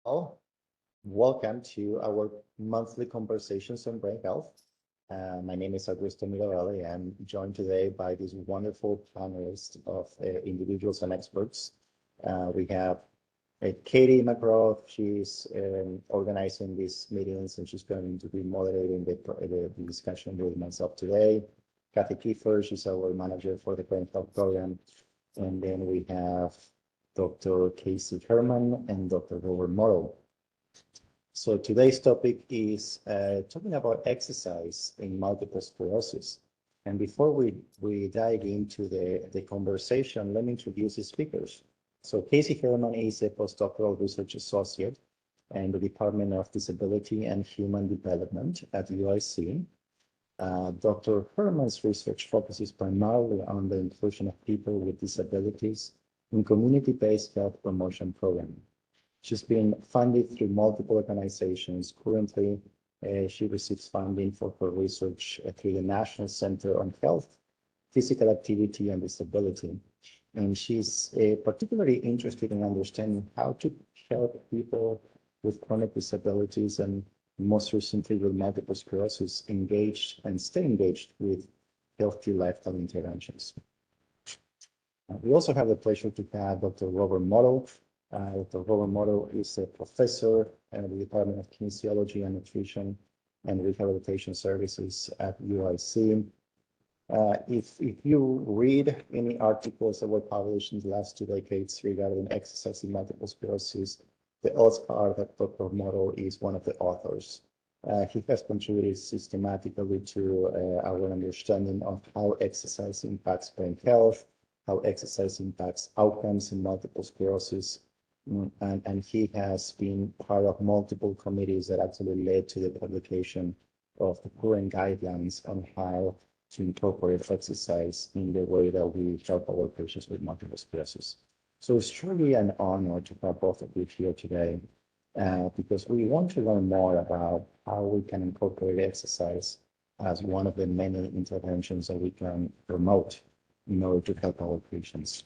All, welcome to our monthly conversations on brain health. My name is Augusto Mirabelli. I'm joined today by this wonderful panelist of individuals and experts. We have Katie McGraw. She's organizing these meetings and she's going to be moderating the discussion with myself today. Kathy Kiefer, she's our manager for the brain health program. And then we have Dr. Casey Herman and Dr. Robert Morrow. So today's topic is talking about exercise in multiple sclerosis. And before we dive into the conversation, let me introduce the speakers. So Casey Herman is a postdoctoral research associate in the Department of Disability and Human Development at UIC. Dr. Herman's research focuses primarily on the inclusion of people with disabilities in community-based health promotion programming. She's been funded through multiple organizations. Currently, she receives funding for her research through the National Center on Health, Physical Activity, and Disability. And she's particularly interested in understanding how to help people with chronic disabilities and most recently with multiple sclerosis engaged and stay engaged with healthy lifestyle interventions. We also have the pleasure to have Dr. Robert Morrow. Dr. Robert Morrow is a professor at the Department of Kinesiology and Nutrition and Rehabilitation Services at UIC. If you read any articles that were published in the last 2 decades regarding exercise in multiple sclerosis, the odds are that Dr. Morrow is one of the authors. He has contributed systematically to our understanding of how exercise impacts brain health, how exercise impacts outcomes in multiple sclerosis. And he has been part of multiple committees that actually led to the publication of the current guidelines on how to incorporate exercise in the way that we help our patients with multiple sclerosis. So it's truly an honor to have both of you here today because we want to learn more about how we can incorporate exercise as one of the many interventions that we can promote in order to help our patients.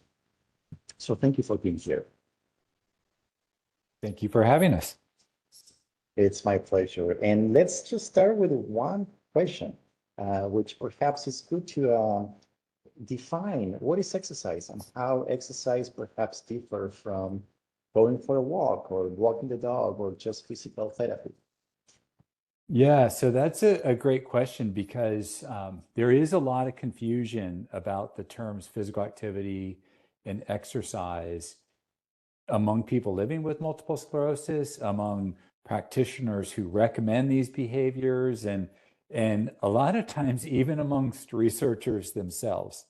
So thank you for being here. Thank you for having us. It's my pleasure. And let's just start with one question, which perhaps is good to define what is exercise and how exercise perhaps differ from going for a walk or walking the dog or just physical therapy. Yeah, so that's a great question because there is a lot of confusion about the terms physical activity and exercise among people living with multiple sclerosis, among practitioners who recommend these behaviors, and a lot of times even amongst researchers themselves.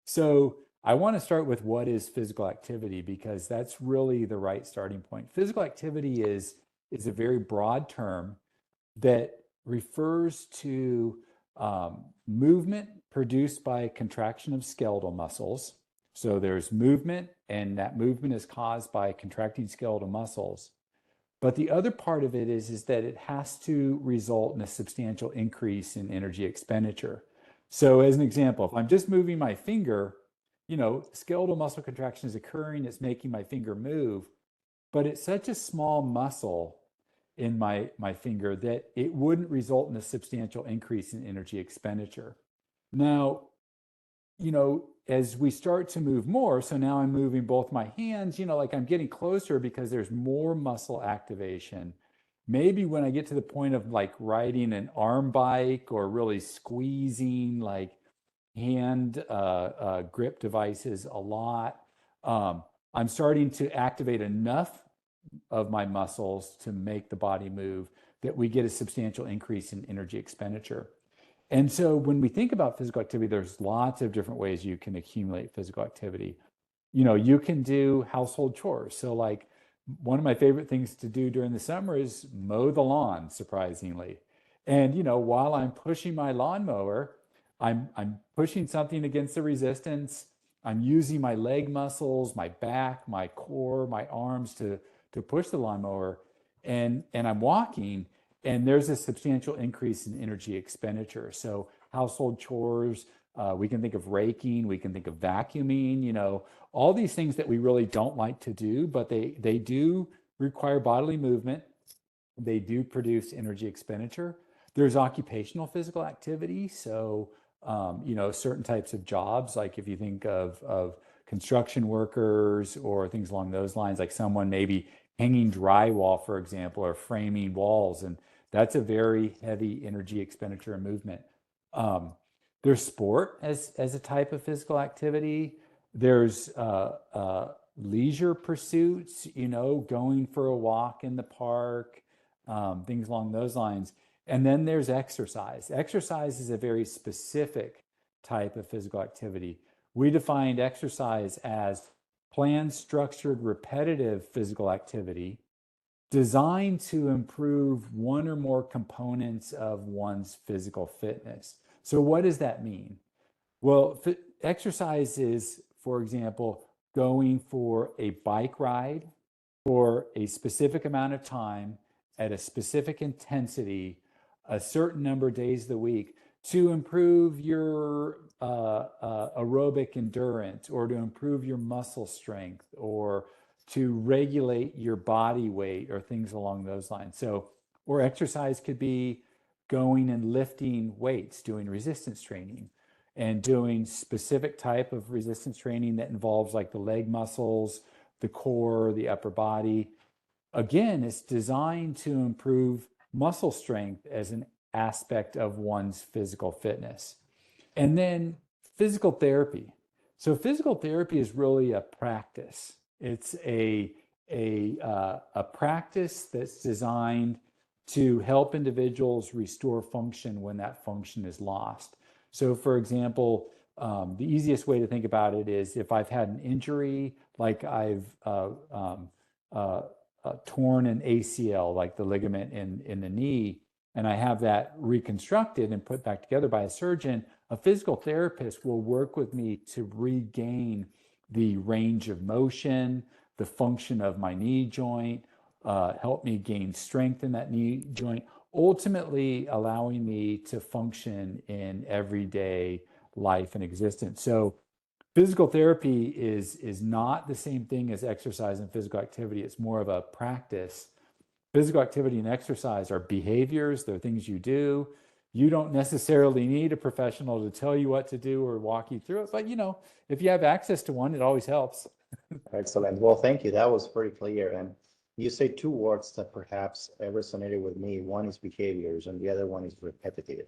So I want to start with what is physical activity because that's really the right starting point. Physical activity is a very broad term that refers to movement produced by contraction of skeletal muscles. So there's movement, and that movement is caused by contracting skeletal muscles. But the other part of it is that it has to result in a substantial increase in energy expenditure. So as an example, if I'm just moving my finger, skeletal muscle contraction is occurring, it's making my finger move, but it's such a small muscle in my finger that it wouldn't result in a substantial increase in energy expenditure. Now, as we start to move more, so now I'm moving both my hands, like I'm getting closer because there's more muscle activation. Maybe when I get to the point of like riding an arm bike or really squeezing like hand grip devices a lot, I'm starting to activate enough of my muscles to make the body move that we get a substantial increase in energy expenditure. And so when we think about physical activity, there's lots of different ways you can accumulate physical activity. You can do household chores. So like one of my favorite things to do during the summer is mow the lawn, surprisingly. And while I'm pushing my lawnmower, I'm pushing something against the resistance. I'm using my leg muscles, my back, my core, my arms to push the lawnmower, and I'm walking, and there's a substantial increase in energy expenditure. So household chores, we can think of raking, we can think of vacuuming, all these things that we really don't like to do, but they do require bodily movement. They do produce energy expenditure. There's occupational physical activity. So, certain types of jobs, like if you think of construction workers or things along those lines, like someone maybe hanging drywall, for example, or framing walls. And that's a very heavy energy expenditure and movement. There's sport as a type of physical activity. There's leisure pursuits, going for a walk in the park, things along those lines. And then there's exercise. Exercise is a very specific type of physical activity. We defined exercise as planned, structured, repetitive physical activity designed to improve one or more components of one's physical fitness. So what does that mean? Well, exercise is, for example, going for a bike ride for a specific amount of time at a specific intensity, a certain number of days of the week to improve your aerobic endurance, or to improve your muscle strength, or to regulate your body weight, or things along those lines. So, or exercise could be going and lifting weights, doing resistance training, and doing specific type of resistance training that involves like the leg muscles, the core, the upper body. Again, it's designed to improve muscle strength as an aspect of one's physical fitness. And then physical therapy. So physical therapy is really a practice. It's a practice that's designed to help individuals restore function when that function is lost. So for example, the easiest way to think about it is if I've had an injury, like I've torn an ACL, like the ligament in the knee, and I have that reconstructed and put back together by a surgeon, a physical therapist will work with me to regain the range of motion, the function of my knee joint, help me gain strength in that knee joint, ultimately allowing me to function in everyday life and existence. So physical therapy is not the same thing as exercise and physical activity. It's more of a practice. Physical activity and exercise are behaviors. They're things you do. You don't necessarily need a professional to tell you what to do or walk you through it. But, if you have access to one, it always helps. Excellent. Well, thank you. That was pretty clear. And you say two words that perhaps resonated with me. One is behaviors and the other one is repetitive.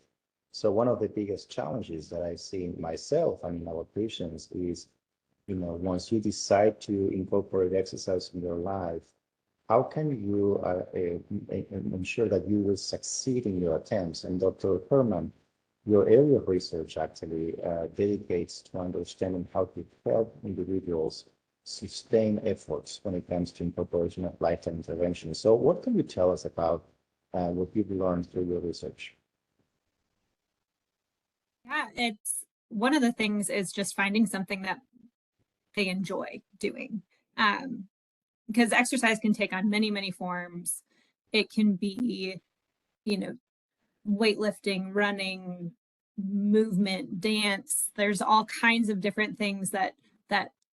So one of the biggest challenges that I see myself and in our patients is, once you decide to incorporate exercise in your life, how can you ensure that you will succeed in your attempts? And Dr. Herman, your area of research actually dedicates to understanding how to help individuals sustain efforts when it comes to incorporation of lifetime interventions. So what can you tell us about what you've learned through your research? Yeah, it's one of the things is just finding something that they enjoy doing. Because exercise can take on many, many forms. It can be, weightlifting, running, movement, dance. There's all kinds of different things that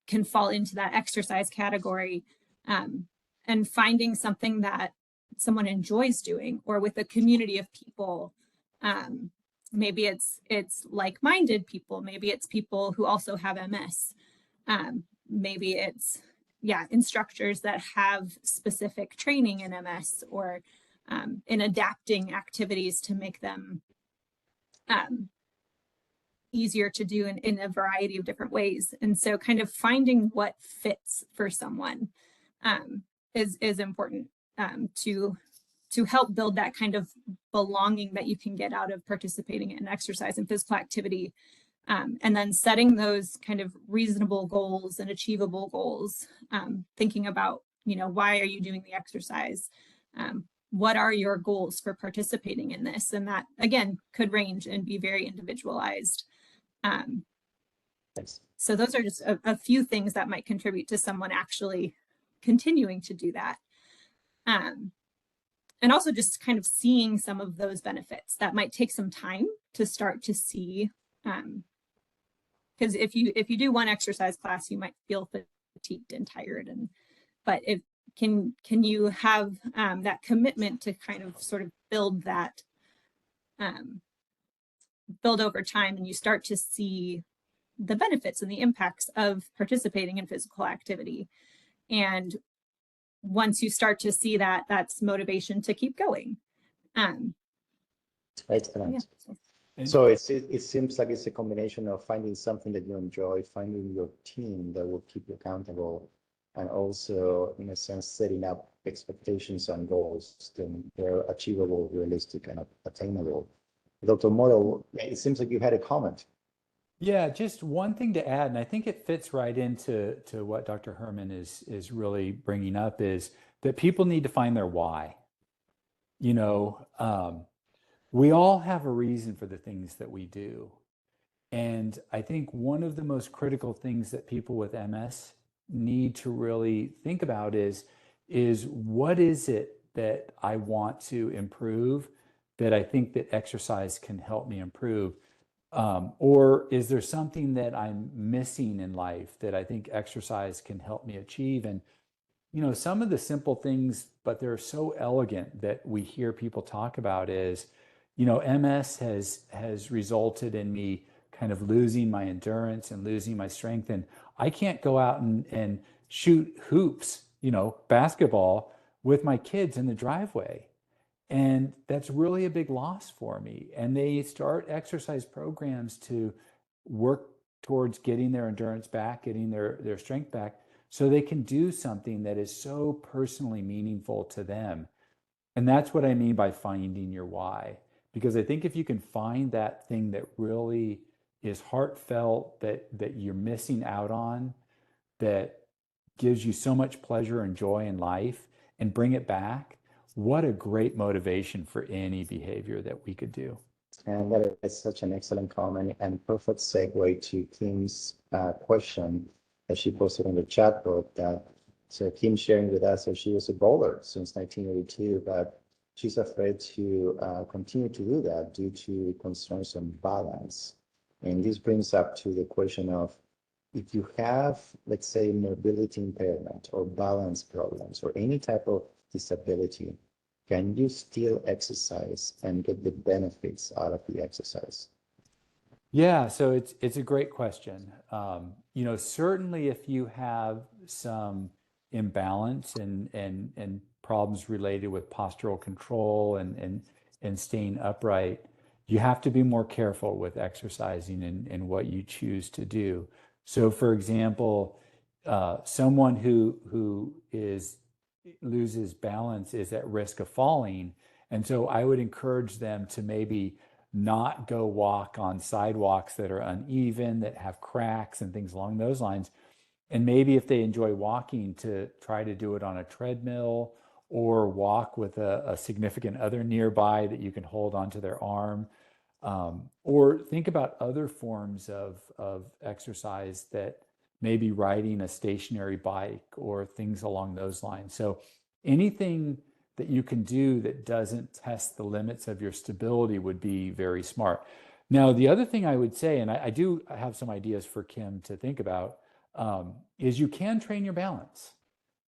can fall into that exercise category. And finding something that someone enjoys doing, or with a community of people. Maybe it's like-minded people. Maybe it's people who also have MS. Maybe it's instructors that have specific training in MS, or in adapting activities to make them easier to do in a variety of different ways. And so kind of finding what fits for someone is important to help build that kind of belonging that you can get out of participating in exercise and physical activity. And then setting those kind of reasonable goals and achievable goals, thinking about, why are you doing the exercise? What are your goals for participating in this? And that, again, could range and be very individualized. So those are just a few things that might contribute to someone actually continuing to do that. And also just kind of seeing some of those benefits that might take some time to start to see. Because if you do one exercise class, you might feel fatigued and tired, but can you have that commitment to kind of sort of build that build over time, and you start to see the benefits and the impacts of participating in physical activity. And once you start to see that, that's motivation to keep going. Excellent. Yeah. So it seems like it's a combination of finding something that you enjoy, finding your team that will keep you accountable, and also, in a sense, setting up expectations and goals that they're achievable, realistic, and attainable. Dr. Moro, it seems like you had a comment. Yeah, just one thing to add, and I think it fits right into what Dr. Herman is really bringing up, is that people need to find their why. You know, we all have a reason for the things that we do. And I think one of the most critical things that people with MS need to really think about is what is it that I want to improve, that I think that exercise can help me improve? Or is there something that I'm missing in life that I think exercise can help me achieve? And, you know, some of the simple things, but they're so elegant that we hear people talk about is, you know, MS has resulted in me kind of losing my endurance and losing my strength. And I can't go out and shoot hoops, you know, basketball with my kids in the driveway. And that's really a big loss for me. And they start exercise programs to work towards getting their endurance back, getting their strength back, so they can do something that is so personally meaningful to them. And that's what I mean by finding your why. Because I think if you can find that thing that really is heartfelt, that you're missing out on, that gives you so much pleasure and joy in life, and bring it back, what a great motivation for any behavior that we could do. And that is such an excellent comment and perfect segue to Kim's question that she posted in the chat book. So Kim sharing with us that she was a bowler since 1982, but she's afraid to continue to do that due to concerns on balance. And this brings up to the question of, if you have, let's say, mobility impairment or balance problems or any type of disability, can you still exercise and get the benefits out of the exercise? Yeah, so it's a great question. You know, certainly if you have some imbalance and problems related with postural control and staying upright, you have to be more careful with exercising and what you choose to do. So, for example, someone who loses balance is at risk of falling, and so I would encourage them to maybe not go walk on sidewalks that are uneven, that have cracks and things along those lines. And maybe if they enjoy walking, to try to do it on a treadmill or walk with a significant other nearby that you can hold onto their arm. Or think about other forms of exercise, that maybe riding a stationary bike or things along those lines. So anything that you can do that doesn't test the limits of your stability would be very smart. Now, the other thing I would say, and I do have some ideas for Kim to think about, is you can train your balance.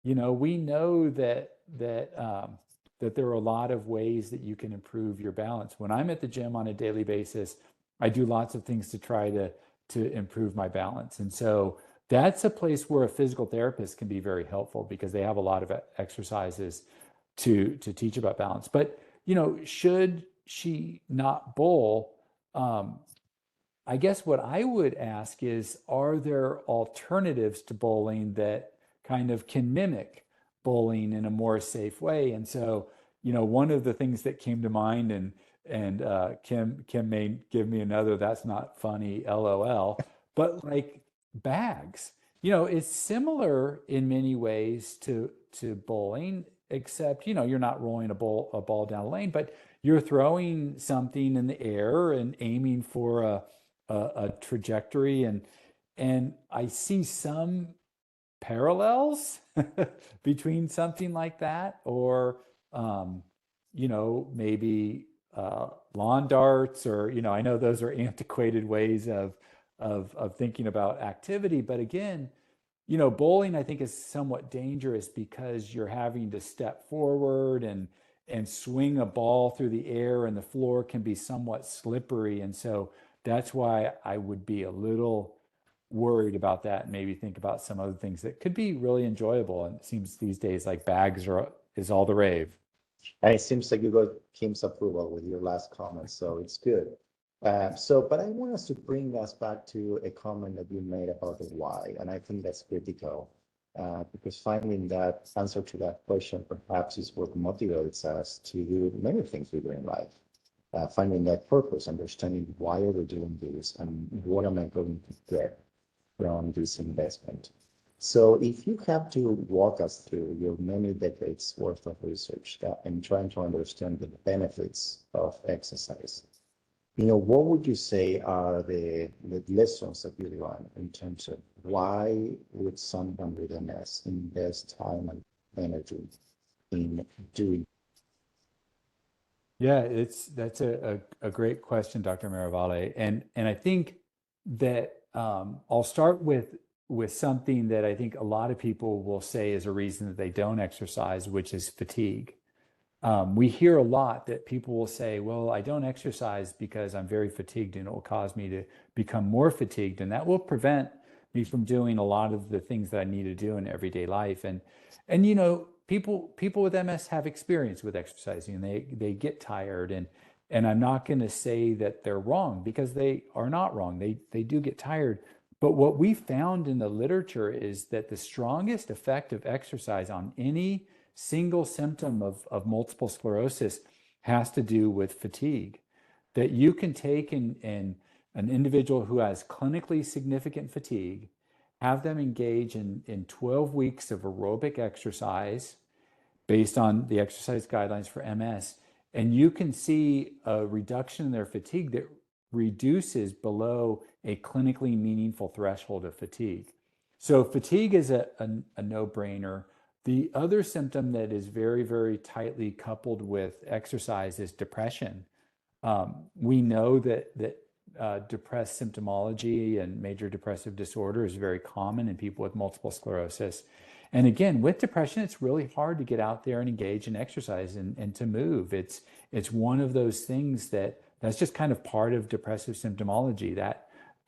You know, we know that there are a lot of ways that you can improve your balance. When I'm at the gym on a daily basis, I do lots of things to try to improve my balance. And so that's a place where a physical therapist can be very helpful, because they have a lot of exercises to teach about balance. But, you know, should she not bowl? I guess what I would ask is, are there alternatives to bowling that kind of can mimic bowling in a more safe way? And so, you know, one of the things that came to mind, and Kim may give me another "that's not funny" LOL, but like bags, you know, it's similar in many ways to bowling, except, you know, you're not rolling a ball down a lane, but you're throwing something in the air and aiming for a trajectory, and I see some parallels between something like that, or you know, maybe lawn darts, or, you know, I know those are antiquated ways of thinking about activity, but again, bowling, I think, is somewhat dangerous because you're having to step forward and swing a ball through the air, and the floor can be somewhat slippery. And so that's why I would be a little worried about that and maybe think about some other things that could be really enjoyable. And it seems these days like bags is all the rave. And it seems like you got Kim's approval with your last comment, so it's good. But I want us to bring us back to a comment that you made about the why, and I think that's critical, because finding that answer to that question perhaps is what motivates us to do many things we do in life. Finding that purpose, understanding why are we doing this, and what am I going to get from this investment. So if you have to walk us through your many decades worth of research and trying to understand the benefits of exercise, what would you say are the lessons that you learned in terms of why would someone with MS invest time and energy in doing? Yeah, that's a great question, Dr. Maravale. And I think that I'll start with something that I think a lot of people will say is a reason that they don't exercise, which is fatigue. We hear a lot that people will say, well, I don't exercise because I'm very fatigued and it will cause me to become more fatigued. And that will prevent me from doing a lot of the things that I need to do in everyday life. And people with MS have experience with exercising, and they get tired. And I'm not going to say that they're wrong, because they are not wrong. They do get tired. But what we found in the literature is that the strongest effect of exercise on any single symptom of multiple sclerosis has to do with fatigue. That you can take in an individual who has clinically significant fatigue, have them engage in 12 weeks of aerobic exercise based on the exercise guidelines for MS, and you can see a reduction in their fatigue that reduces below a clinically meaningful threshold of fatigue. So fatigue is a no-brainer. The other symptom that is very, very tightly coupled with exercise is depression. We know that depressed symptomology and major depressive disorder is very common in people with multiple sclerosis. And again, with depression, it's really hard to get out there and engage in exercise and to move. It's one of those things that's just kind of part of depressive symptomology,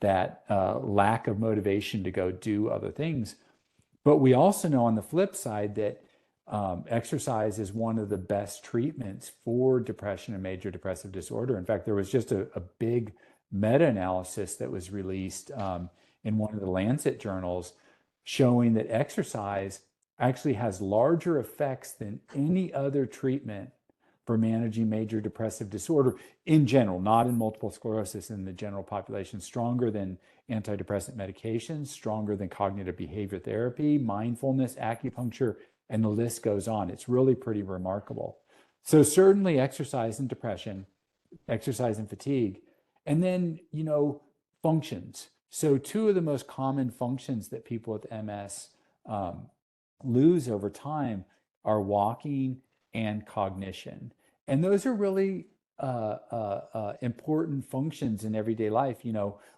that lack of motivation to go do other things. But we also know on the flip side that exercise is one of the best treatments for depression and major depressive disorder. In fact, there was just a big meta-analysis that was released in one of the Lancet journals showing that exercise actually has larger effects than any other treatment for managing major depressive disorder in general, not in multiple sclerosis, in the general population, stronger than antidepressant medications, stronger than cognitive behavior therapy, mindfulness, acupuncture, and the list goes on. It's really pretty remarkable. So certainly exercise and depression, exercise and fatigue, and then, functions. So two of the most common functions that people with MS lose over time are walking and cognition. And those are really important functions in everyday life.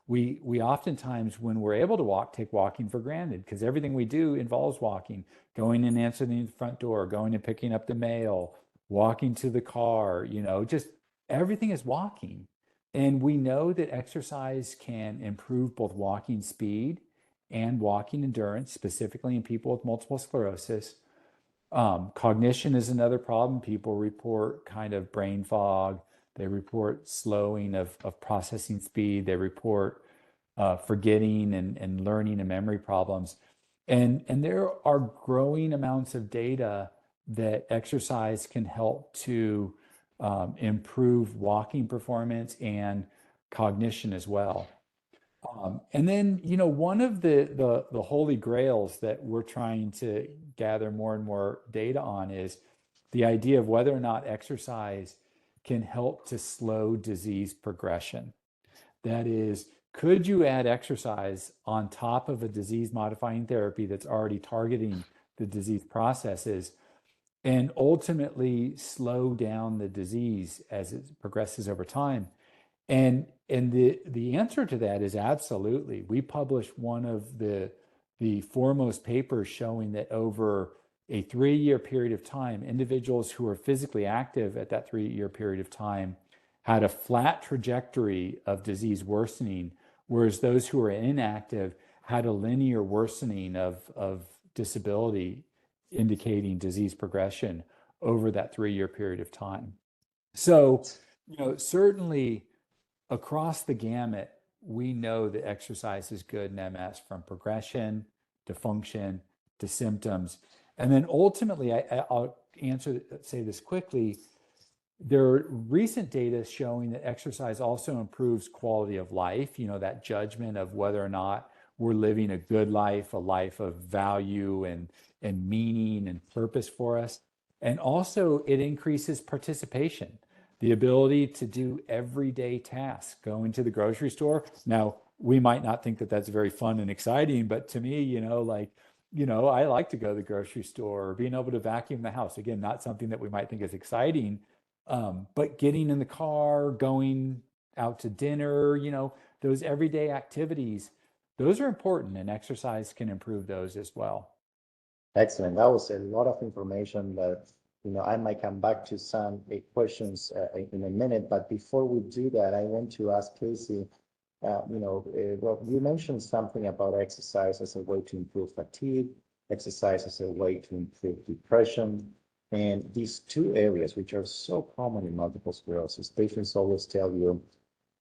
We oftentimes, when we're able to walk, take walking for granted, because everything we do involves walking, going and answering the front door, going and picking up the mail, walking to the car, just everything is walking. And we know that exercise can improve both walking speed and walking endurance, specifically in people with multiple sclerosis. Cognition is another problem. People report kind of brain fog. They report slowing of processing speed. They report forgetting and learning and memory problems. And there are growing amounts of data that exercise can help to improve walking performance and cognition as well. And then, one of the holy grails that we're trying to gather more and more data on is the idea of whether or not exercise can help to slow disease progression. That is, could you add exercise on top of a disease-modifying therapy that's already targeting the disease processes and ultimately slow down the disease as it progresses over time? And the answer to that is absolutely. We published one of the the foremost papers showing that over a 3-year period of time, individuals who were physically active at that 3-year period of time had a flat trajectory of disease worsening, whereas those who were inactive had a linear worsening of disability, indicating disease progression over that 3-year period of time. So, certainly across the gamut, we know that exercise is good in MS, from progression to function to symptoms. And then ultimately, I'll say this quickly, there are recent data showing that exercise also improves quality of life, that judgment of whether or not we're living a good life, a life of value and meaning and purpose for us. And also it increases participation, the ability to do everyday tasks, going to the grocery store. Now, we might not think that that's very fun and exciting, but to me, I like to go to the grocery store, or being able to vacuum the house. Again, not something that we might think is exciting, but getting in the car, going out to dinner, those everyday activities, those are important, and exercise can improve those as well. Excellent. That was a lot of information that, I might come back to some questions in a minute, but before we do that, I want to ask Casey, well, you mentioned something about exercise as a way to improve fatigue, exercise as a way to improve depression, and these two areas, which are so common in multiple sclerosis. Patients always tell you,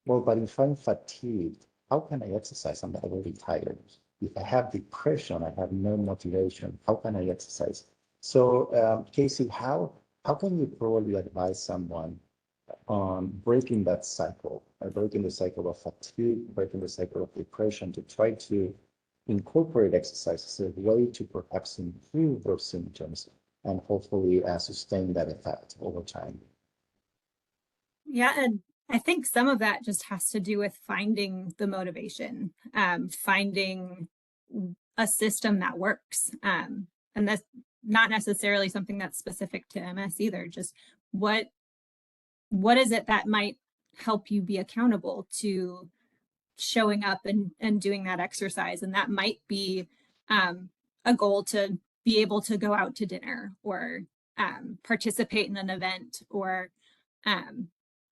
well, but if I'm fatigued, how can I exercise? I'm already tired. If I have depression, I have no motivation. How can I exercise? So, Casey, how can you probably advise someone on breaking that cycle, breaking the cycle of fatigue, breaking the cycle of depression, to try to incorporate exercise as a way to perhaps improve those symptoms and hopefully sustain that effect over time? Yeah, and I think some of that just has to do with finding the motivation, finding a system that works. And that's not necessarily something that's specific to MS either. Just what is it that might help you be accountable to showing up and doing that exercise? And that might be a goal to be able to go out to dinner, or participate in an event, or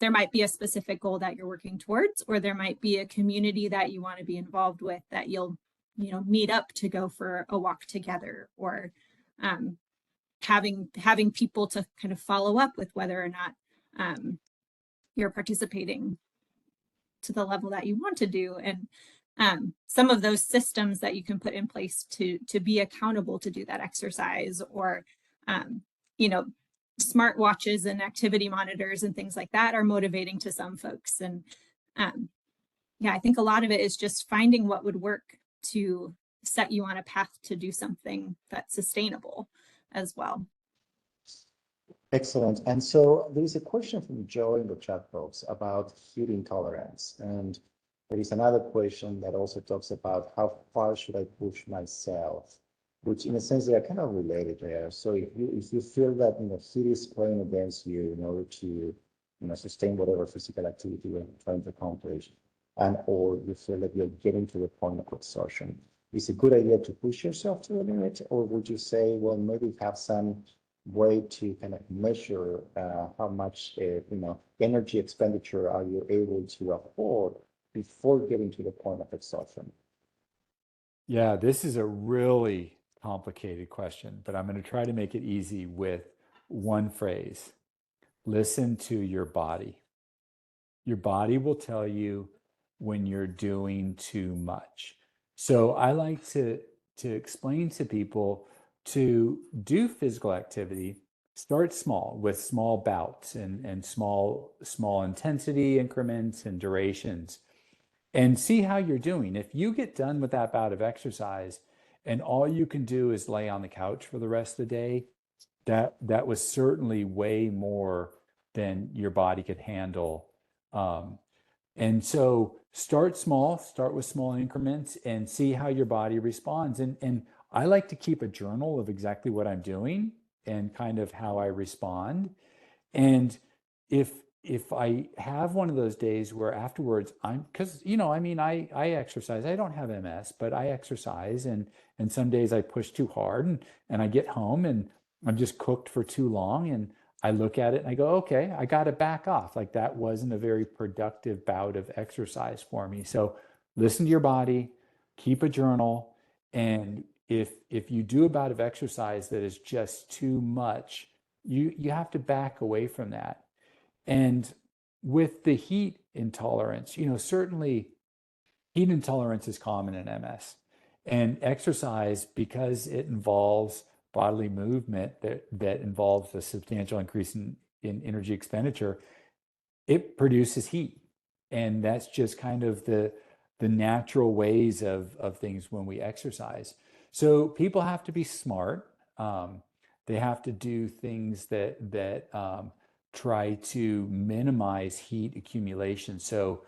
there might be a specific goal that you're working towards, or there might be a community that you want to be involved with that you'll meet up to go for a walk together, or having people to kind of follow up with whether or not you're participating to the level that you want to do. And some of those systems that you can put in place to be accountable to do that exercise, or smart watches and activity monitors and things like that are motivating to some folks. And I think a lot of it is just finding what would work to set you on a path to do something that's sustainable as well. Excellent. And so there is a question from Joe in the chat box about heat intolerance. And there is another question that also talks about how far should I push myself, which in a sense they are kind of related there. So if you feel that heat is playing against you in order to sustain whatever physical activity you're trying to accomplish, and or you feel that you're getting to the point of exhaustion, is it a good idea to push yourself to the limit, or would you say, well, maybe have some way to kind of measure how much energy expenditure are you able to afford before getting to the point of exhaustion? Yeah, this is a really complicated question, but I'm going to try to make it easy with one phrase. Listen to your body. Your body will tell you when you're doing too much. So I like to explain to people to do physical activity. Start small, with small bouts and small intensity increments and durations, and see how you're doing. If you get done with that bout of exercise and all you can do is lay on the couch for the rest of the day, that was certainly way more than your body could handle. And so start small, start with small increments, and see how your body responds. And I like to keep a journal of exactly what I'm doing and kind of how I respond. And if if I have one of those days where afterwards because I mean, I exercise. I don't have MS, but I exercise, and some days I push too hard, and I get home and I'm just cooked for too long, and I look at it and I go, okay, I got to back off. Like that wasn't a very productive bout of exercise for me. So listen to your body, keep a journal, and if you do a bout of exercise that is just too much, you have to back away from that. And with the heat intolerance, certainly heat intolerance is common in MS. And exercise, because it involves bodily movement that involves a substantial increase in energy expenditure, it produces heat. And that's just kind of the natural ways of things when we exercise. So people have to be smart. They have to do things that try to minimize heat accumulation. So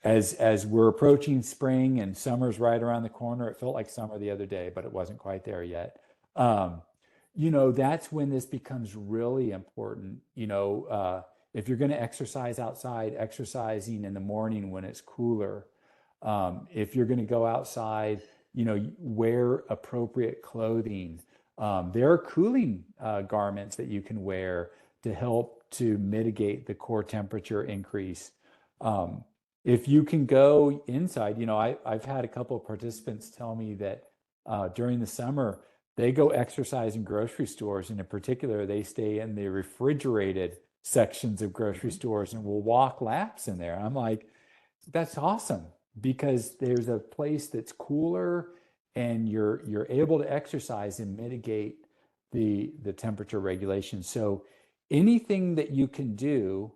as we're approaching spring and summer's right around the corner, it felt like summer the other day, but it wasn't quite there yet. That's when this becomes really important. If you're going to exercise outside, exercising in the morning when it's cooler. If you're going to go outside, wear appropriate clothing. There are cooling garments that you can wear to help to mitigate the core temperature increase. If you can go inside, I've had a couple of participants tell me that during the summer, they go exercise in grocery stores, and in particular, they stay in the refrigerated sections of grocery stores and will walk laps in there. I'm like, that's awesome, because there's a place that's cooler and you're able to exercise and mitigate the temperature regulation. So anything that you can do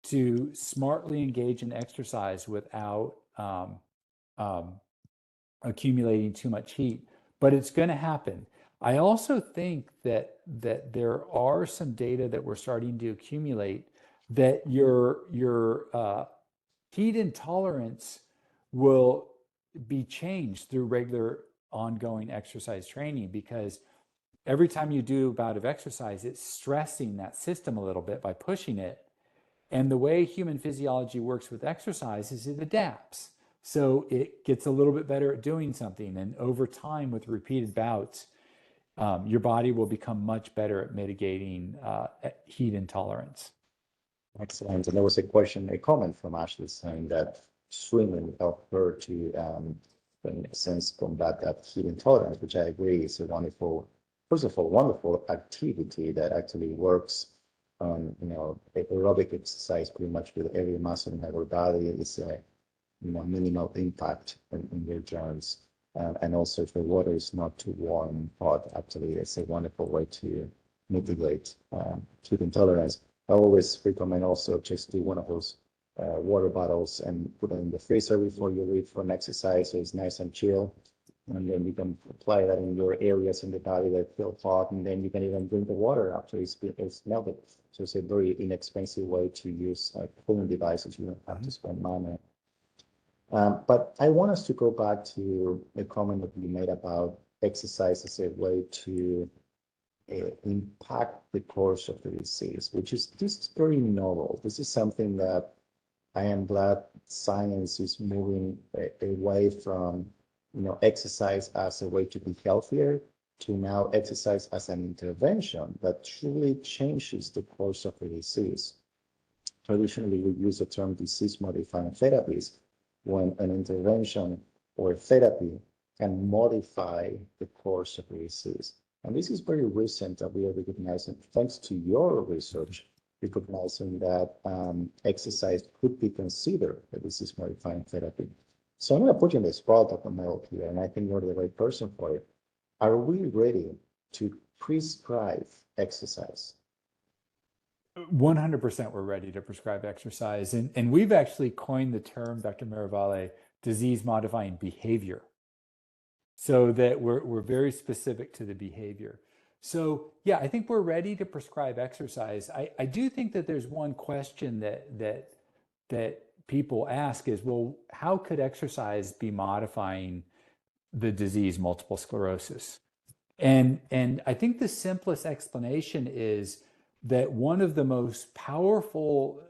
to smartly engage in exercise without accumulating too much heat, but it's going to happen. I also think that there are some data that we're starting to accumulate that your heat intolerance will be changed through regular ongoing exercise training, because every time you do a bout of exercise, it's stressing that system a little bit by pushing it. And the way human physiology works with exercise is it adapts. So it gets a little bit better at doing something. And over time, with repeated bouts, your body will become much better at mitigating heat intolerance. Excellent. And there was a comment from Ashley saying that swimming helped her to, in a sense, combat that heat intolerance, which I agree is a wonderful, first of all, wonderful activity that actually works on, aerobic exercise pretty much with every muscle in our body. Is a, minimal impact in your joints. And also if the water is not too warm, hot, actually, it's a wonderful way to mitigate heat intolerance. I always recommend also just do one of those water bottles and put it in the freezer before you leave for an exercise, so it's nice and chill. And then you can apply that in your areas in the body that feel hot, and then you can even drink the water after it's melted. So it's a very inexpensive way to use cooling devices. You don't have to spend money. But I want us to go back to a comment that you made about exercise as a way to impact the course of the disease, which is just very novel. This is something that I am glad science is moving away from, exercise as a way to be healthier to now exercise as an intervention that truly changes the course of the disease. Traditionally, we use the term disease-modifying therapies when an intervention or therapy can modify the course of the disease. And this is very recent that we are recognizing, thanks to your research, recognizing that exercise could be considered a disease-modifying therapy. So I'm going to put you in the spot of the middle here, and I think you're the right person for it. Are we ready to prescribe exercise? 100% we're ready to prescribe exercise. And we've actually coined the term, Dr. Miravalle, disease-modifying behavior, so that we're very specific to the behavior. So yeah, I think we're ready to prescribe exercise. I do think that there's one question that people ask is, well, how could exercise be modifying the disease multiple sclerosis? And I think the simplest explanation is that one of the most powerful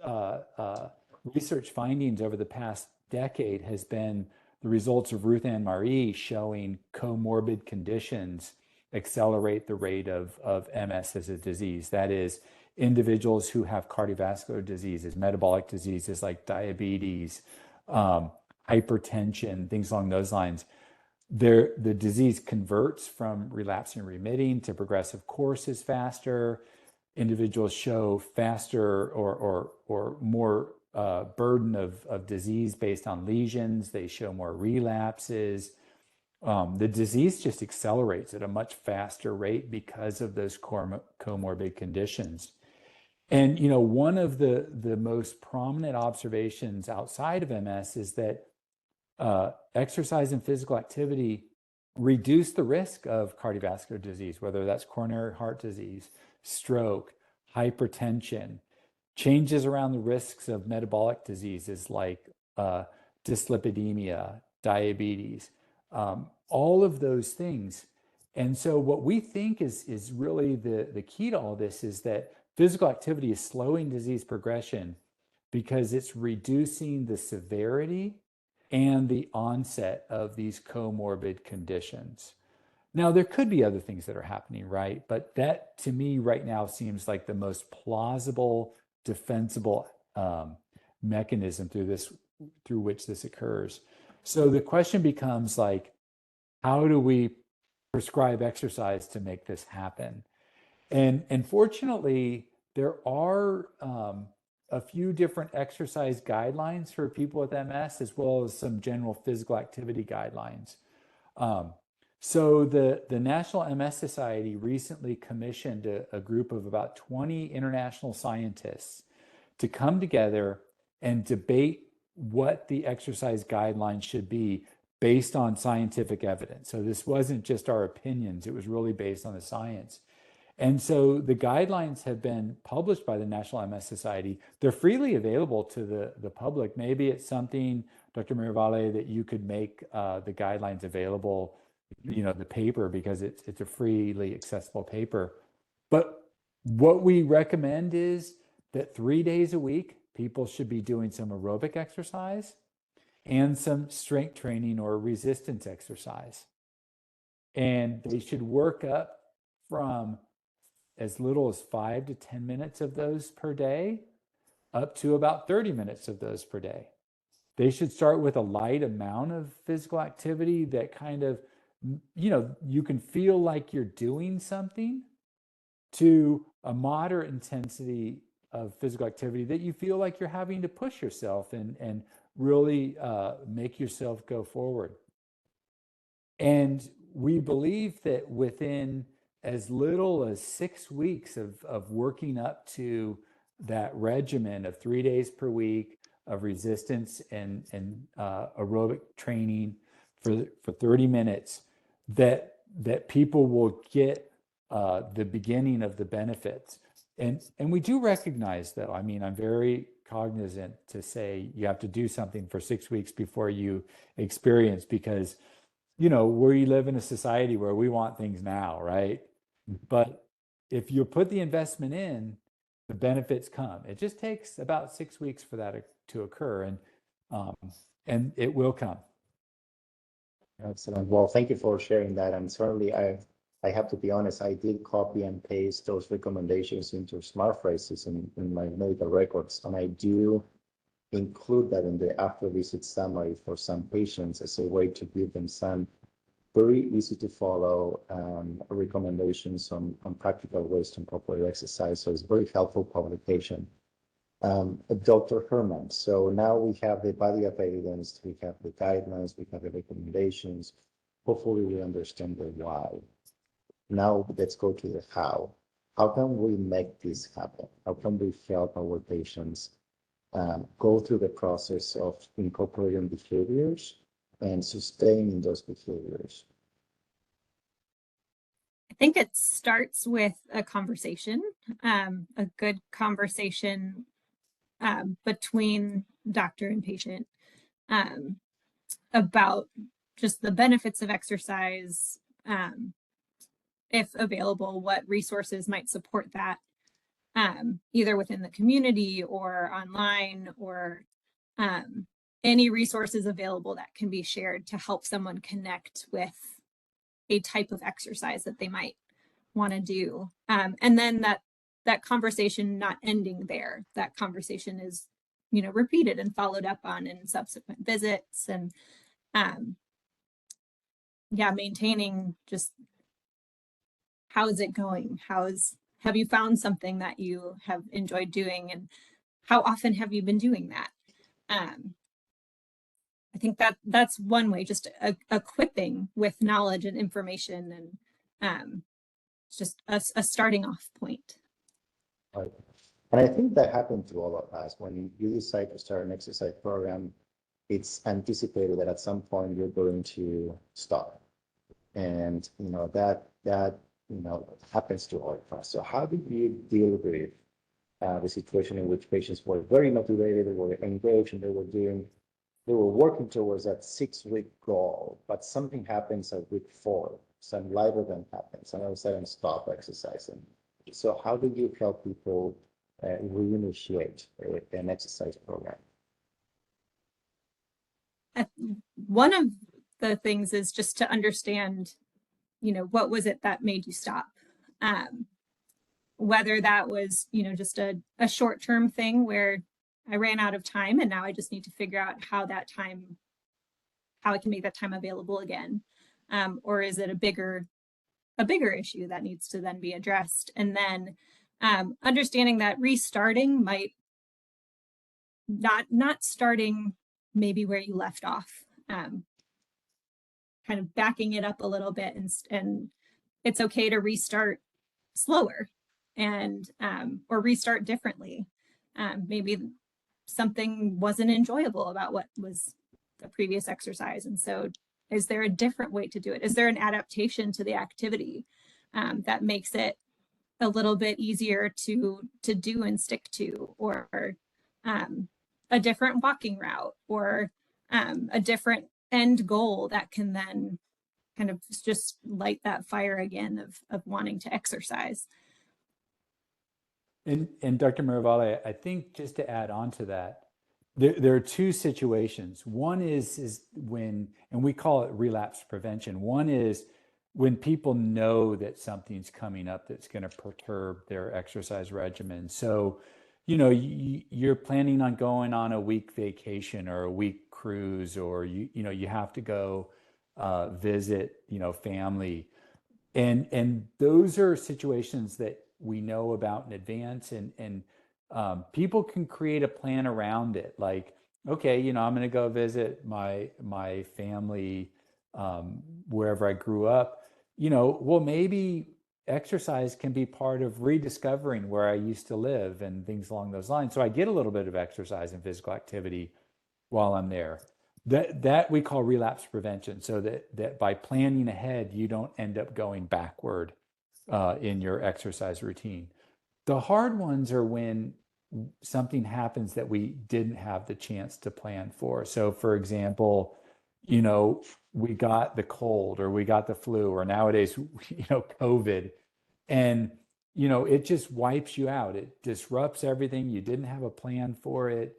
research findings over the past decade has been the results of Ruth Ann Marie showing comorbid conditions accelerate the rate of MS as a disease. That is, individuals who have cardiovascular diseases, metabolic diseases like diabetes, hypertension, things along those lines. The disease converts from relapsing remitting to progressive courses faster. Individuals show faster or more burden of disease based on lesions. They show more relapses. The disease just accelerates at a much faster rate because of those comorbid conditions. And one of the most prominent observations outside of MS is that exercise and physical activity reduce the risk of cardiovascular disease, whether that's coronary heart disease, stroke, hypertension, changes around the risks of metabolic diseases like dyslipidemia, diabetes, all of those things. And so what we think is really the key to all this is that physical activity is slowing disease progression because it's reducing the severity and the onset of these comorbid conditions. Now, there could be other things that are happening, right? But that, to me, right now seems like the most plausible, defensible mechanism through which this occurs. So the question becomes like, how do we prescribe exercise to make this happen? And fortunately, there are a few different exercise guidelines for people with MS, as well as some general physical activity guidelines. So the National MS Society recently commissioned a group of about 20 international scientists to come together and debate what the exercise guidelines should be based on scientific evidence. So this wasn't just our opinions, it was really based on the science. And so the guidelines have been published by the National MS Society. They're freely available to the public. Maybe it's something, Dr. Miravalle, that you could make the guidelines available, the paper, because it's a freely accessible paper. But what we recommend is that 3 days a week, people should be doing some aerobic exercise and some strength training or resistance exercise. And they should work up from as little as 5 to 10 minutes of those per day, up to about 30 minutes of those per day. They should start with a light amount of physical activity that kind of, you can feel like you're doing something, to a moderate intensity of physical activity that you feel like you're having to push yourself and really make yourself go forward. And we believe that within as little as 6 weeks of working up to that regimen of 3 days per week of resistance and aerobic training for 30 minutes, that people will get the beginning of the benefits. And we do recognize, though, I'm very cognizant to say you have to do something for 6 weeks before you experience, because we live in a society where we want things now, right? But if you put the investment in, the benefits come. It just takes about 6 weeks for that to occur, and it will come. Excellent. Well, thank you for sharing that. And certainly, I have to be honest, I did copy and paste those recommendations into smart phrases in my medical records, and I do include that in the after visit summary for some patients as a way to give them some very easy to follow recommendations on practical ways to incorporate exercise. So it's a very helpful publication. Dr. Herrmann, so now we have the body of evidence, we have the guidelines, we have the recommendations. Hopefully we understand the why. Now let's go to the how. How can we make this happen? How can we help our patients go through the process of incorporating behaviors and sustaining those behaviors? I think it starts with a conversation, a good conversation between doctor and patient about just the benefits of exercise, if available, what resources might support that. either within the community or online, or any resources available that can be shared to help someone connect with a type of exercise that they might want to do. And then that conversation not ending there. That conversation is, repeated and followed up on in subsequent visits, and maintaining just, how is it going? Have you found something that you have enjoyed doing, and how often have you been doing that? I think that's one way, just equipping with knowledge and information, and it's just a starting off point. Right. And I think that happened to all of us. When you decide to start an exercise program, it's anticipated that at some point you're going to stop. And that happens to all of us. So how did you deal with the situation in which patients were very motivated, they were engaged, and they were working towards that 6-week goal, but something happens at week 4, some life event happens, and all of a sudden stop exercising. So how do you help people reinitiate an exercise program? One of the things is just to understand, what was it that made you stop? Whether that was, just a short-term thing where I ran out of time and now I just need to figure out how I can make that time available again. Or is it a bigger issue that needs to then be addressed? And then understanding that restarting might not starting maybe where you left off, kind of backing it up a little bit, and it's okay to restart slower, and or restart differently. Maybe something wasn't enjoyable about what was the previous exercise, and so is there a different way to do it? Is there an adaptation to the activity that makes it a little bit easier to do and stick to, or a different walking route, or a different end goal that can then kind of just light that fire again of wanting to exercise. And Dr. Miravalle, I think just to add on to that, there are two situations. One is when, and we call it relapse prevention. One is when people know that something's coming up that's going to perturb their exercise regimen. So, you're planning on going on a week vacation or a week cruise, or you have to go visit, family. And those are situations that we know about in advance, and people can create a plan around it. Like, okay, I'm going to go visit my family wherever I grew up. Well, maybe exercise can be part of rediscovering where I used to live and things along those lines. So I get a little bit of exercise and physical activity while I'm there. That we call relapse prevention, so that by planning ahead, you don't end up going backward in your exercise routine. The hard ones are when something happens that we didn't have the chance to plan for. So for example, we got the cold, or we got the flu, or nowadays, COVID, and, it just wipes you out. It disrupts everything. You didn't have a plan for it.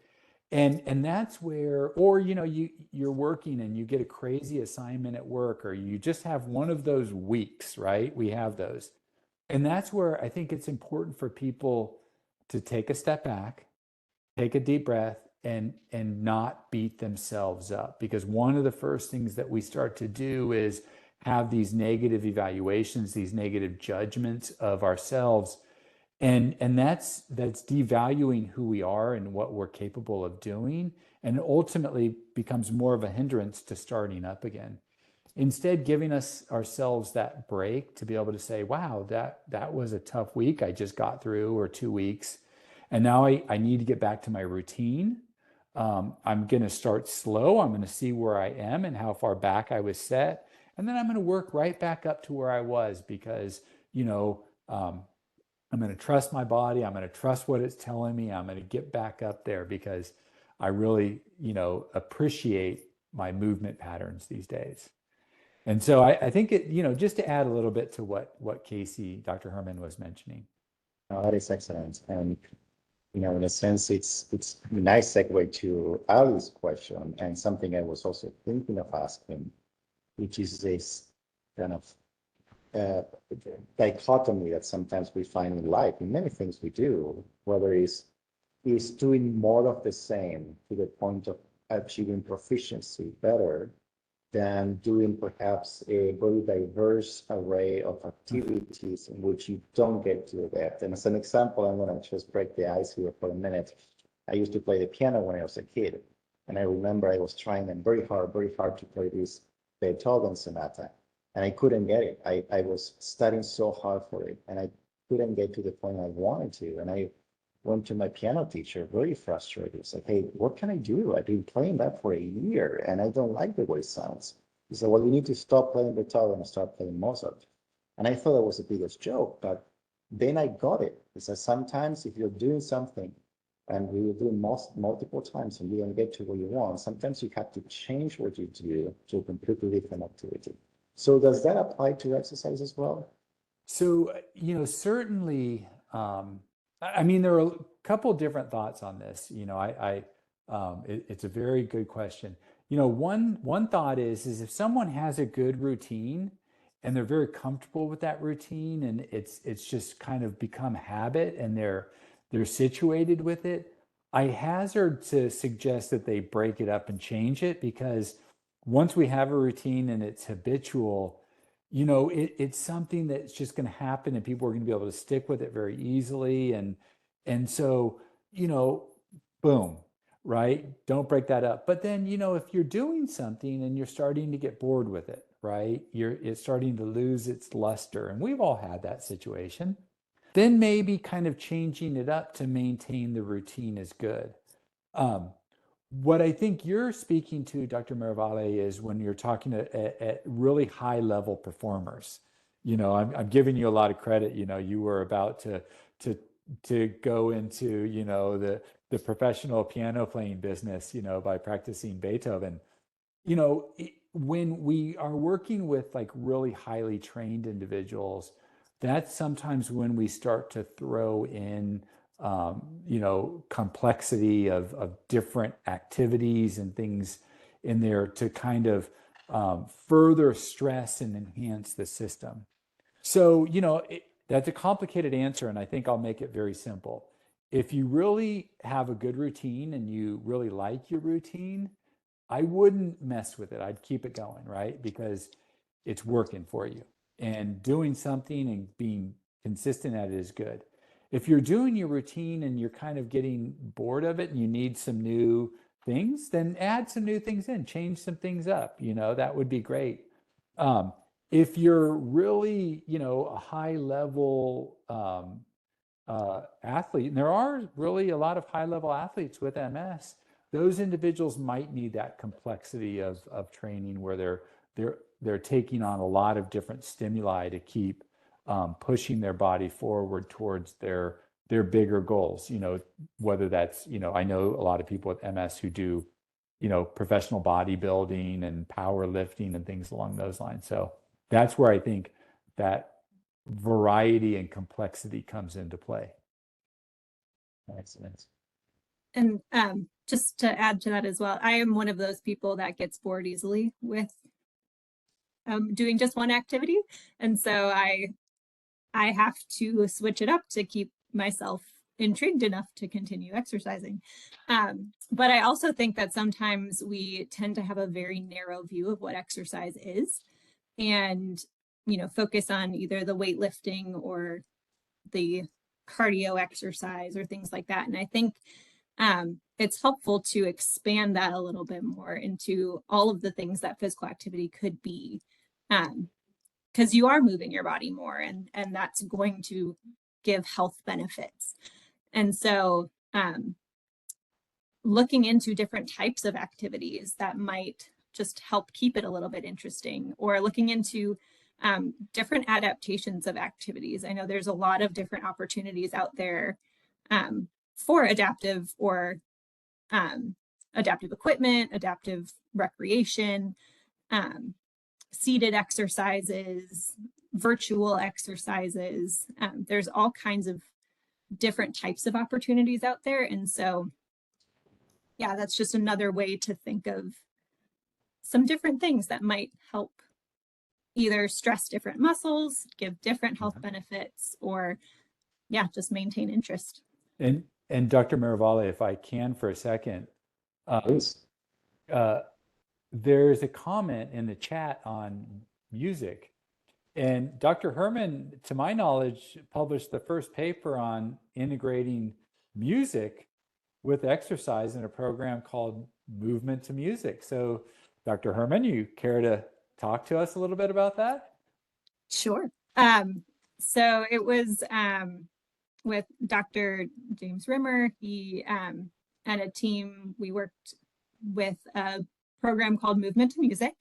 And that's where, or, you're working and you get a crazy assignment at work, or you just have one of those weeks, right? We have those. And that's where I think it's important for people to take a step back, take a deep breath, and not beat themselves up. Because one of the first things that we start to do is have these negative evaluations, these negative judgments of ourselves. And that's devaluing who we are and what we're capable of doing, and ultimately becomes more of a hindrance to starting up again. Instead, giving ourselves that break to be able to say, wow, that was a tough week I just got through, or 2 weeks. And now I need to get back to my routine. I'm going to start slow. I'm going to see where I am and how far back I was set. And then I'm going to work right back up to where I was, because, I'm going to trust my body. I'm going to trust what it's telling me. I'm going to get back up there because I really, appreciate my movement patterns these days. And so I think it, just to add a little bit to what Casey, Dr. Herman was mentioning. No, that is excellent. And, in a sense, it's a nice segue to Ali's question and something I was also thinking of asking, which is this kind of uh, dichotomy that sometimes we find in life, in many things we do, whether it's doing more of the same to the point of achieving proficiency better than doing perhaps a very diverse array of activities in which you don't get to the depth. And as an example, I'm going to just break the ice here for a minute. I used to play the piano when I was a kid. And I remember I was trying very hard to play this Beethoven sonata. And I couldn't get it. I was studying so hard for it. And I couldn't get to the point I wanted to. And I went to my piano teacher, very frustrated. It's like, hey, what can I do? I've been playing that for a year and I don't like the way it sounds. He said, well, you need to stop playing Beethoven and start playing Mozart. And I thought that was the biggest joke, but then I got it. He said, sometimes if you're doing something and we do multiple times and you don't get to where you want, sometimes you have to change what you do to a completely different activity. So does that apply to exercise as well? So, certainly, I mean, there are a couple different thoughts on this. It's a very good question. One thought is if someone has a good routine and they're very comfortable with that routine and it's just kind of become habit and they're situated with it, I hazard to suggest that they break it up and change it, because once we have a routine and it's habitual, it's something that's just going to happen and people are going to be able to stick with it very easily. And so, boom, right? Don't break that up. But then, if you're doing something and you're starting to get bored with it, right? It's starting to lose its luster. And we've all had that situation. Then maybe kind of changing it up to maintain the routine is good. What I think you're speaking to, Dr. Maravale, is when you're talking at really high level performers. I'm giving you a lot of credit. You were about to go into the professional piano playing business, by practicing Beethoven. When we are working with like really highly trained individuals, that's sometimes when we start to throw in complexity of different activities and things in there to kind of further stress and enhance the system. So, that's a complicated answer, and I think I'll make it very simple. If you really have a good routine and you really like your routine, I wouldn't mess with it. I'd keep it going, right? Because it's working for you. And doing something and being consistent at it is good. If you're doing your routine and you're kind of getting bored of it and you need some new things, then add some new things in, change some things up. That would be great. If you're really, a high level athlete, and there are really a lot of high level athletes with MS, those individuals might need that complexity of training where they're taking on a lot of different stimuli to keep pushing their body forward towards their bigger goals. Whether that's, I know a lot of people with MS who do, professional bodybuilding and powerlifting and things along those lines. So that's where I think that variety and complexity comes into play. Excellent. And just to add to that as well, I am one of those people that gets bored easily with doing just one activity. And so I have to switch it up to keep myself intrigued enough to continue exercising. But I also think that sometimes we tend to have a very narrow view of what exercise is and, focus on either the weightlifting or the cardio exercise or things like that. And I think it's helpful to expand that a little bit more into all of the things that physical activity could be, because you are moving your body more and that's going to give health benefits. And so looking into different types of activities that might just help keep it a little bit interesting, or looking into different adaptations of activities. I know there's a lot of different opportunities out there for adaptive or adaptive equipment, adaptive recreation, seated exercises, virtual exercises. There's all kinds of different types of opportunities out there. And so, yeah, that's just another way to think of some different things that might help either stress different muscles, give different health benefits, or yeah, just maintain interest. And Dr. Miravalle, if I can for a second, Please. there's a comment in the chat on music. And Dr. Herman, to my knowledge, published the first paper on integrating music with exercise in a program called Movement to Music. So, Dr. Herman, you care to talk to us a little bit about that? Sure. So it was with Dr. James Rimmer. He and a team, we worked with a program called Movement to Music,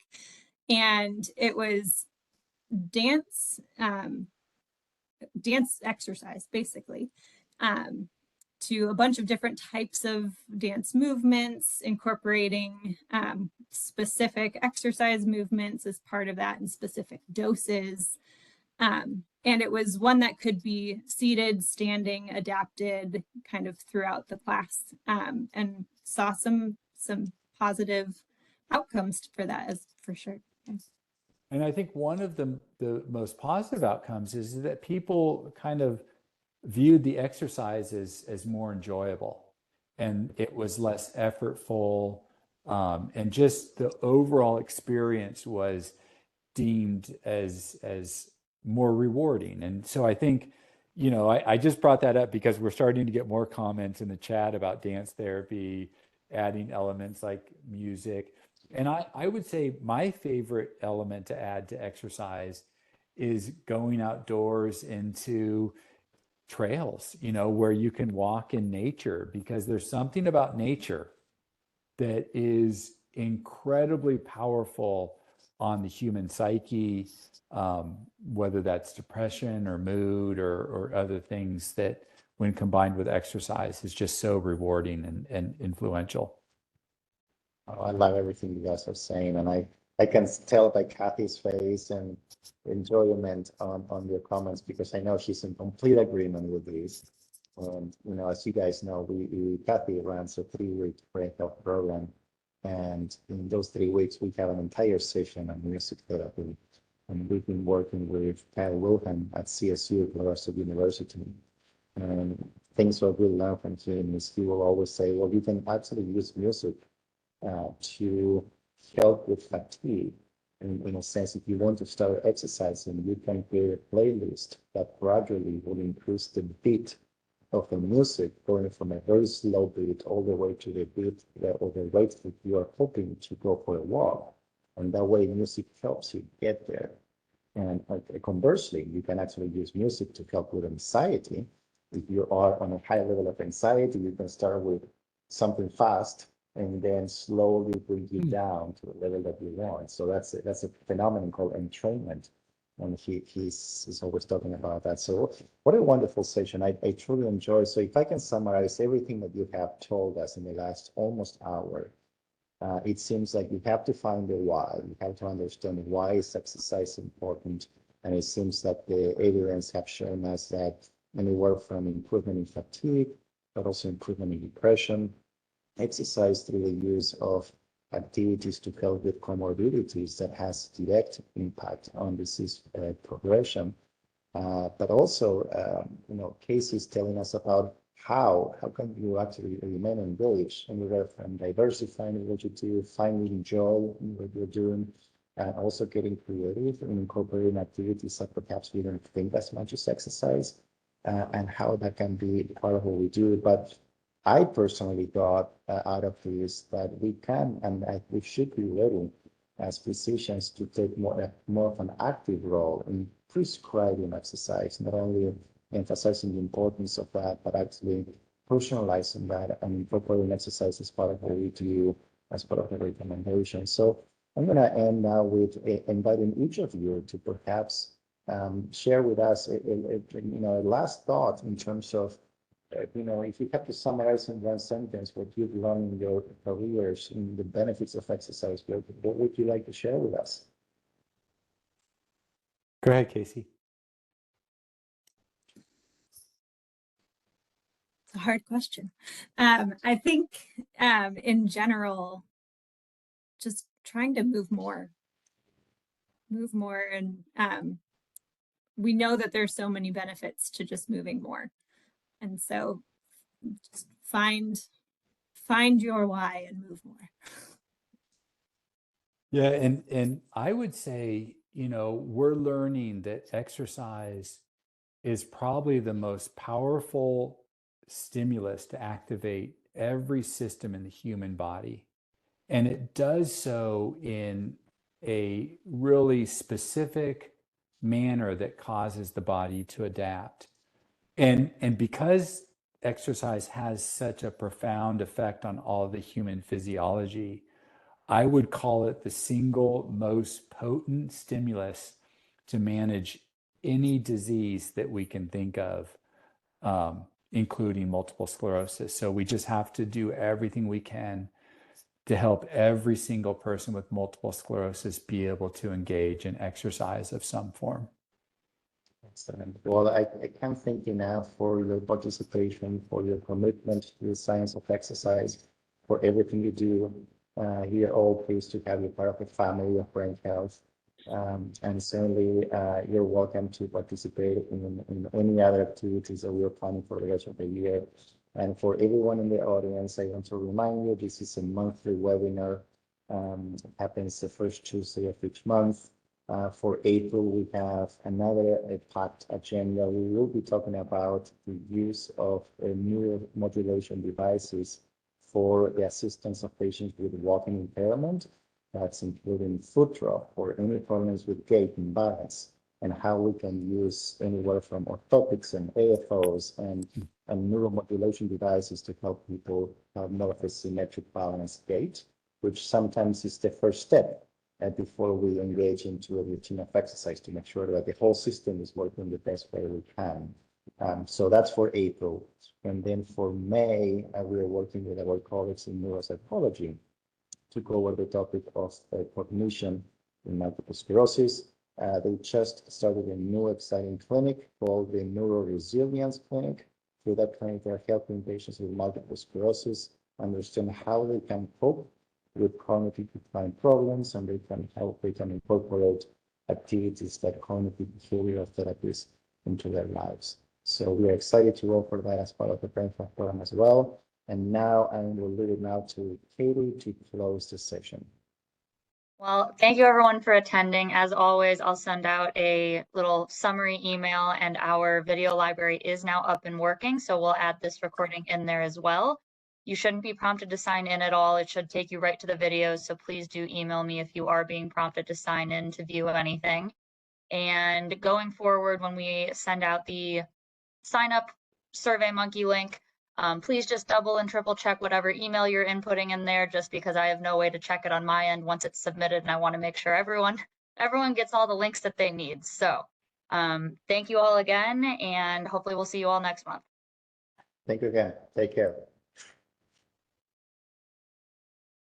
and it was dance exercise, basically, to a bunch of different types of dance movements, incorporating specific exercise movements as part of that in specific doses. And it was one that could be seated, standing, adapted kind of throughout the class, and saw some positive outcomes for that, as for sure. And I think one of the most positive outcomes is that people kind of viewed the exercise as more enjoyable, and it was less effortful, and just the overall experience was deemed as more rewarding. And so I think, you know, I just brought that up because we're starting to get more comments in the chat about dance therapy, adding elements like music. And I would say my favorite element to add to exercise is going outdoors into trails, you know, where you can walk in nature, because there's something about nature that is incredibly powerful on the human psyche, whether that's depression or mood or other things, that when combined with exercise is just so rewarding and influential. Oh, I love everything you guys are saying, and I can tell by Kathy's face and enjoyment on your comments, because I know she's in complete agreement with these. And you know, as you guys know, Kathy runs a 3-week brain health program, and in those 3 weeks we have an entire session on music therapy, and we've been working with Kyle Wilhelm at CSU, Colorado State University. And things that we learn from him is he will always say, well, you can actually use music to help with fatigue. In a sense, if you want to start exercising, you can create a playlist that gradually will increase the beat of the music, going from a very slow beat all the way to the beat or the rate that you are hoping to go for a walk. And that way, music helps you get there. And conversely, you can actually use music to help with anxiety. If you are on a high level of anxiety, you can start with something fast and then slowly bring you down to the level that you want. So that's a phenomenon called entrainment, and he's always talking about that. So what a wonderful session. I truly enjoy. So if I can summarize everything that you have told us in the last almost hour, it seems like you have to find the why. You have to understand why is exercise important, and it seems that the evidence have shown us that anywhere from improvement in fatigue, but also improvement in depression, exercise through the use of activities to help with comorbidities that has direct impact on disease progression, but also cases telling us about how can you actually remain engaged anywhere from diversifying what you do, finding joy in what you're doing, and also getting creative and incorporating activities that perhaps we don't think as much as exercise, and how that can be part of what we do. But I personally thought out of this that we can and we should be ready as physicians to take more of an active role in prescribing exercise, not only emphasizing the importance of that, but actually personalizing that and incorporating exercise as part of what we do, as part of the recommendation. So I'm going to end now with inviting each of you to perhaps share with us a last thought in terms of if you have to summarize in one sentence what you've learned in your careers in the benefits of exercise, what would you like to share with us? Go ahead, Casey. hard question. I think in general, just trying to move more, and we know that there's so many benefits to just moving more, and so just find your why and move more. Yeah, and I would say, you know, we're learning that exercise is probably the most powerful stimulus to activate every system in the human body. And it does so in a really specific manner that causes the body to adapt. And because exercise has such a profound effect on all the human physiology, I would call it the single most potent stimulus to manage any disease that we can think of, including multiple sclerosis. So we just have to do everything we can to help every single person with multiple sclerosis be able to engage in exercise of some form. Excellent. Well, I can't thank you enough for your participation, for your commitment to the science of exercise, for everything you do. We are all pleased to have you part of the family of Brain Health. And certainly you're welcome to participate in any other activities that we're planning for the rest of the year. And for everyone in the audience, I want to remind you, this is a monthly webinar. It happens the first Tuesday of each month. For April, we have another packed agenda. We will be talking about the use of neuromodulation devices for the assistance of patients with walking impairment. That's including foot drop or any problems with gait and balance, and how we can use anywhere from orthotics and AFOs and neuromodulation devices to help people have more of a symmetric balance gait, which sometimes is the first step before we engage into a routine of exercise to make sure that the whole system is working the best way we can. So that's for April. And then for May, we are working with our colleagues in neuropsychology to go over the topic of cognition in multiple sclerosis. They just started a new exciting clinic called the Neuroresilience Clinic. Through that clinic, they're helping patients with multiple sclerosis understand how they can cope with cognitive decline problems, and they can incorporate activities like cognitive behavioral therapies into their lives. So we are excited to offer that as part of the Brain Health program as well. And now I will leave it now to Katie to close the session. Well, thank you everyone for attending. As always, I'll send out a little summary email, and our video library is now up and working, so we'll add this recording in there as well. You shouldn't be prompted to sign in at all. It should take you right to the videos, so please do email me if you are being prompted to sign in to view anything. And going forward, when we send out the sign up SurveyMonkey link, please just double and triple check whatever email you're inputting in there, just because I have no way to check it on my end once it's submitted, and I want to make sure everyone gets all the links that they need. So thank you all again, and hopefully we'll see you all next month. Thank you again. Take care.